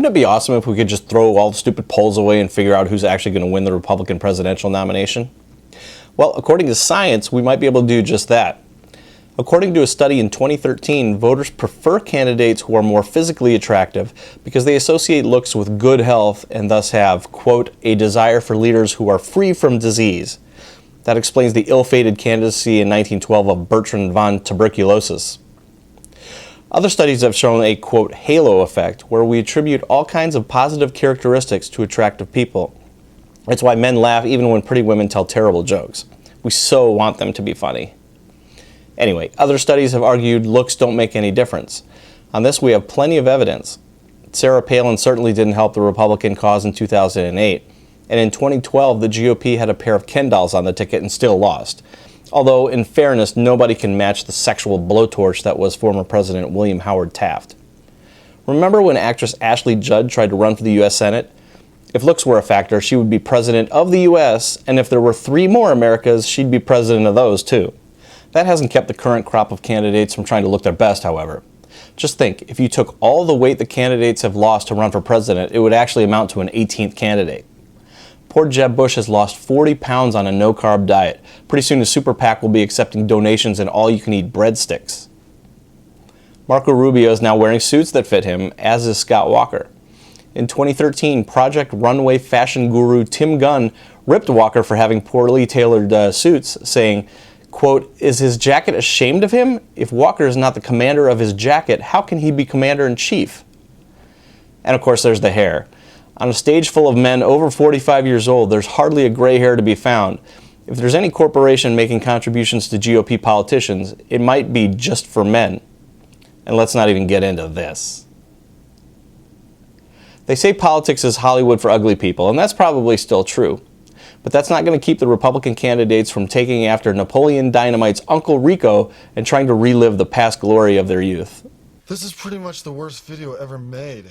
Wouldn't it be awesome if we could just throw all the stupid polls away and figure out who's actually going to win the Republican presidential nomination? Well, according to science, we might be able to do just that. According to a study in 2013, voters prefer candidates who are more physically attractive because they associate looks with good health and thus have, quote, a desire for leaders who are free from disease. That explains the ill-fated candidacy in 1912 of Bertrand von Tuberculosis. Other studies have shown a, quote, halo effect, where we attribute all kinds of positive characteristics to attractive people. That's why men laugh even when pretty women tell terrible jokes. We so want them to be funny. Anyway, other studies have argued looks don't make any difference. On this, we have plenty of evidence. Sarah Palin certainly didn't help the Republican cause in 2008, and in 2012, the GOP had a pair of Ken dolls on the ticket and still lost. Although, in fairness, nobody can match the sexual blowtorch that was former President William Howard Taft. Remember when actress Ashley Judd tried to run for the U.S. Senate? If looks were a factor, she would be president of the U.S., and if there were 3 more Americas, she'd be president of those too. That hasn't kept the current crop of candidates from trying to look their best, however. Just think, if you took all the weight the candidates have lost to run for president, it would actually amount to an 18th candidate. Poor Jeb Bush has lost 40 pounds on a no-carb diet. Pretty soon the super PAC will be accepting donations and all-you-can-eat breadsticks. Marco Rubio is now wearing suits that fit him, as is Scott Walker. In 2013, Project Runway fashion guru Tim Gunn ripped Walker for having poorly tailored suits, saying, quote, is his jacket ashamed of him? If Walker is not the commander of his jacket, how can he be commander-in-chief? And of course there's the hair. On a stage full of men over 45 years old, there's hardly a gray hair to be found. If there's any corporation making contributions to GOP politicians, it might be just for men. And let's not even get into this. They say politics is Hollywood for ugly people, and that's probably still true. But that's not going to keep the Republican candidates from taking after Napoleon Dynamite's Uncle Rico and trying to relive the past glory of their youth. This is pretty much the worst video ever made.